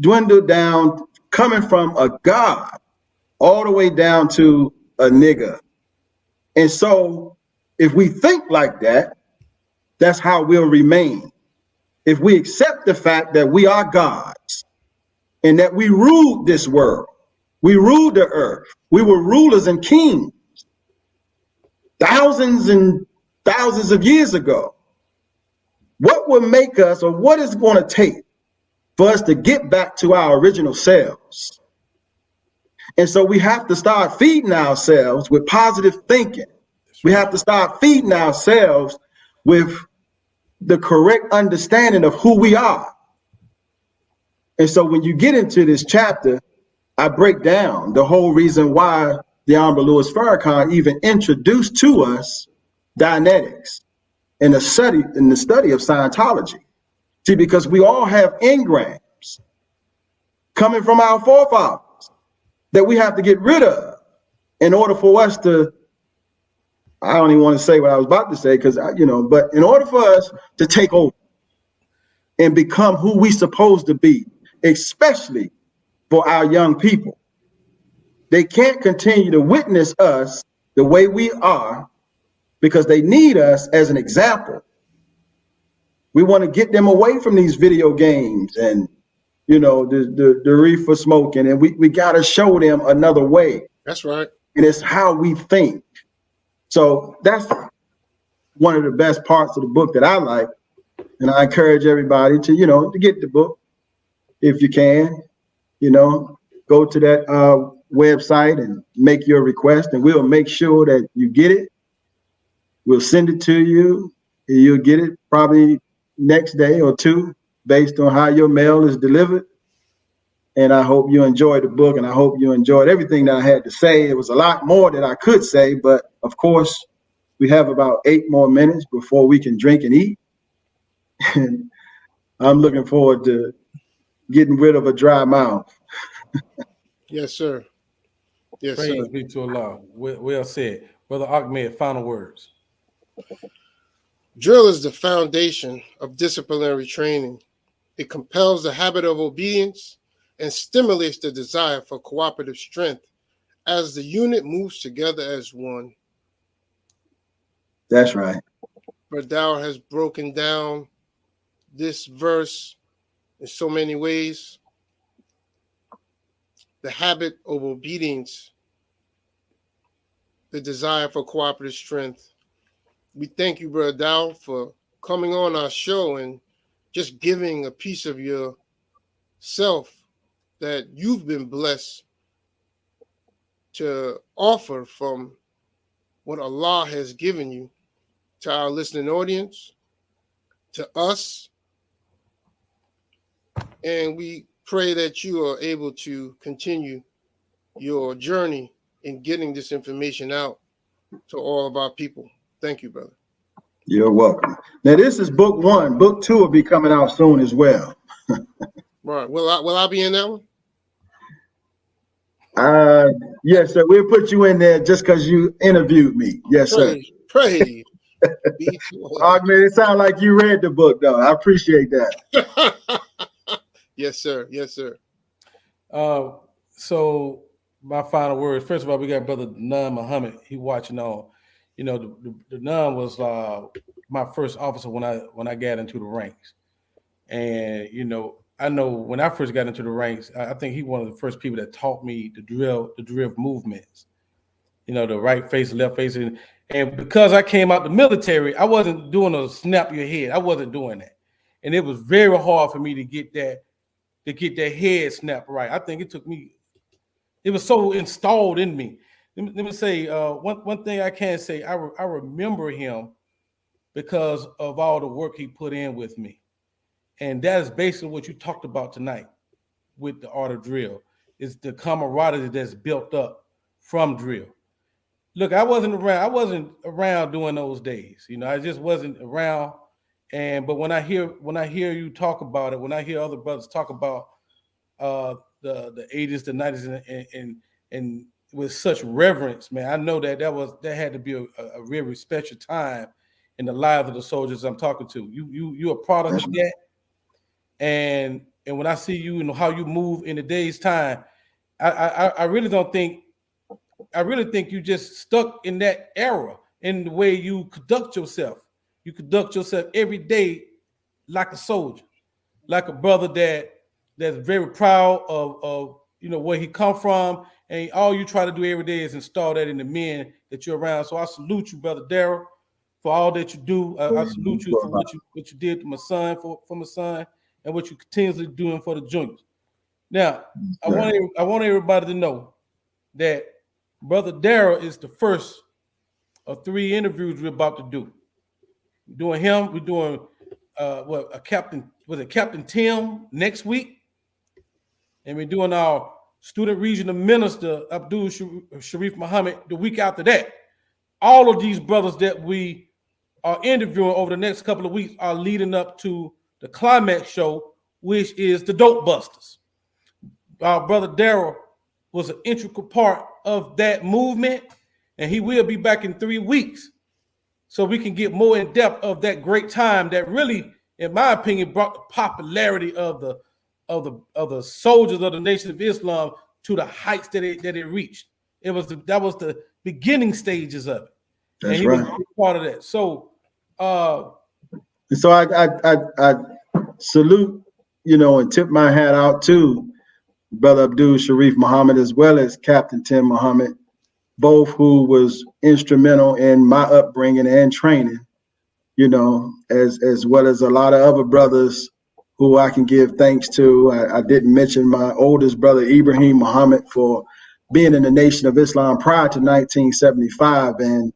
dwindled down, coming from a god all the way down to a nigga. And so if we think like that, that's how we'll remain. If we accept the fact that we are gods and that we ruled this world, we ruled the earth, we were rulers and kings thousands and thousands of years ago, what would make us, or what is going to take for us to get back to our original selves? And so we have to start feeding ourselves with positive thinking. We have to start feeding ourselves with the correct understanding of who we are. And so when you get into this chapter, I break down the whole reason why the Honorable Louis Farrakhan even introduced to us Dianetics in the study of Scientology. See, because we all have engrams coming from our forefathers that we have to get rid of in order for us to, I don't even want to say what I was about to say, because but in order for us to take over and become who we supposed to be, especially for our young people. They can't continue to witness us the way we are because they need us as an example. We want to get them away from these video games and, you know, the reefer smoking, and we got to show them another way. That's right. And it's how we think. So that's one of the best parts of the book that I like. And I encourage everybody to, you know, to get the book if you can, you know, go to that website and make your request, and we'll make sure that you get it. We'll send it to you. And you'll get it probably next day or two based on how your mail is delivered. And I hope you enjoyed the book, and I hope you enjoyed everything that I had to say. It was a lot more that I could say, but of course, we have about 8 more minutes before we can drink and eat. And I'm looking forward to getting rid of a dry mouth. Yes, sir. Yes, Praise sir. be to Allah. Well said. Brother Ahmed, final words. Drill is the foundation of disciplinary training. It compels the habit of obedience and stimulates the desire for cooperative strength as the unit moves together as one. That's right. Bradau has broken down this verse in so many ways. The habit of obedience, the desire for cooperative strength. We thank you, Brother Dow, for coming on our show and just giving a piece of yourself that you've been blessed to offer from what Allah has given you to our listening audience, to us. And we pray that you are able to continue your journey in getting this information out to all of our people. Thank you, brother. You're welcome. Now, this is book 1. Book 2 will be coming out soon as well. Right. Will I be in that one? Yes, sir. We'll put you in there just because you interviewed me. Yes, sir. Praise. Man, it sounds like you read the book, though. I appreciate that. Yes, sir. Yes, sir. So my final words. First of all, we got Brother Nun Muhammad. He watching on. You know, the Nun was my first officer when I got into the ranks, and you know, I know when I first got into the ranks, I think he one of the first people that taught me the drill movements. You know, the right face, left face, and because I came out the military, I wasn't doing a snap your head. I wasn't doing that, and it was very hard for me to get that head snap right. I think it took me. It was so installed in me. Let me say one thing I can say. I remember him because of all the work he put in with me, and that is basically what you talked about tonight with the art of drill. Is the camaraderie that's built up from drill. Look, I wasn't around during those days. You know, I just wasn't around. But when I hear you talk about it, when I hear other brothers talk about the 80s, the 90s, and with such reverence, man, I know that had to be a really special time in the lives of the soldiers I'm talking to. You're a product of that, and when I see you and how you move in today's time, I really don't think. I really think you just stuck in that era in the way you conduct yourself. You conduct yourself every day like a soldier, like a brother that's very proud of you know where he come from, and all you try to do every day is install that in the men that you're around. So I salute you, Brother Darrell, for all that you do. I salute you for what you did to my son, for my son, and what you continuously doing for the juniors. Now, I want everybody to know that Brother Darrell is the first of 3 interviews we're about to do. We're doing him. We're doing Captain Tim next week, and we're doing our student regional minister Abdul Sharif Muhammad the week after that. All of these brothers that we are interviewing over the next couple of weeks are leading up to the climax show, which is the Dope Busters. Our brother Darrell was an integral part of that movement, and he will be back in 3 weeks so we can get more in depth of that great time that really, in my opinion, brought the popularity of of the soldiers of the Nation of Islam to the heights that it reached. That was the beginning stages of it. That's and he right. was a big part of that. So And so I salute, and tip my hat out to Brother Abdul Sharif Muhammad as well as Captain Tim Muhammad, both who was instrumental in my upbringing and training, as well as a lot of other brothers who I can give thanks to. I didn't mention my oldest brother, Ibrahim Muhammad, for being in the Nation of Islam prior to 1975. And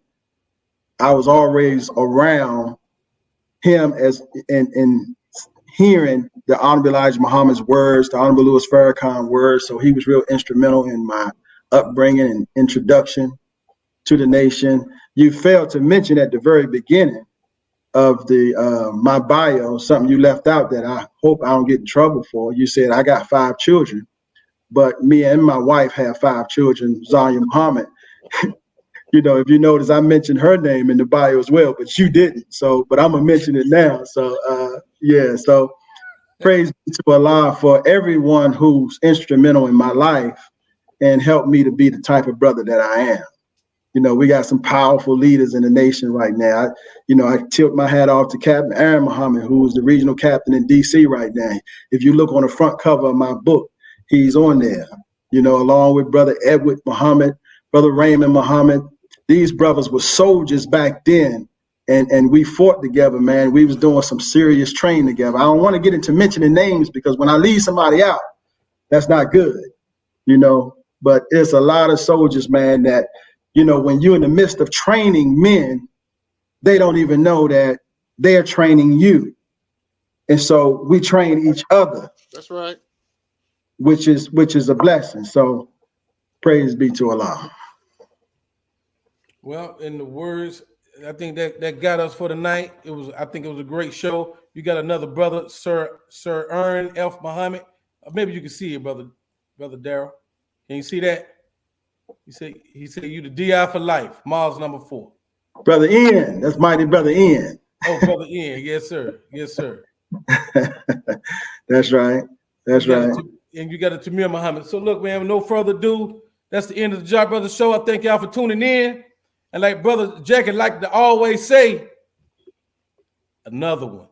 I was always around him in hearing the Honorable Elijah Muhammad's words, the Honorable Louis Farrakhan words. So he was real instrumental in my upbringing and introduction to the nation. You failed to mention at the very beginning of my bio something you left out that I hope I don't get in trouble for. You said I got 5 children, but me and my wife have 5 children, Zalia Muhammad. If you notice, I mentioned her name in the bio as well, but you didn't. So, but I'm gonna mention it now. So, So, praise be to Allah for everyone who's instrumental in my life and helped me to be the type of brother that I am. We got some powerful leaders in the nation right now. I tilt my hat off to Captain Aaron Muhammad, who's the regional captain in DC right now. If you look on the front cover of my book, he's on there. Along with Brother Edward Muhammad, Brother Raymond Muhammad. These brothers were soldiers back then, and we fought together, man. We was doing some serious training together. I don't want to get into mentioning names because when I leave somebody out, that's not good, But it's a lot of soldiers, man, that, when you're in the midst of training men, they don't even know that they're training you. And so we train each other. That's right. Which is a blessing. So praise be to Allah. well, in the words, I think that got us for the night. I think it was a great show. You got another brother, Sir Ern F. Muhammad. Maybe you can see it, brother Darrell. Can you see that? He said you the DI for life, miles number 4. Brother Ian, that's mighty brother Ian. Oh, brother Ian, yes, sir. Yes, sir. That's right. That's right. And you got a Tamir Muhammad. So look, man, with no further ado, that's the end of the Job Brothers show. I thank y'all for tuning in. And like Brother Jacket like to always say, another one.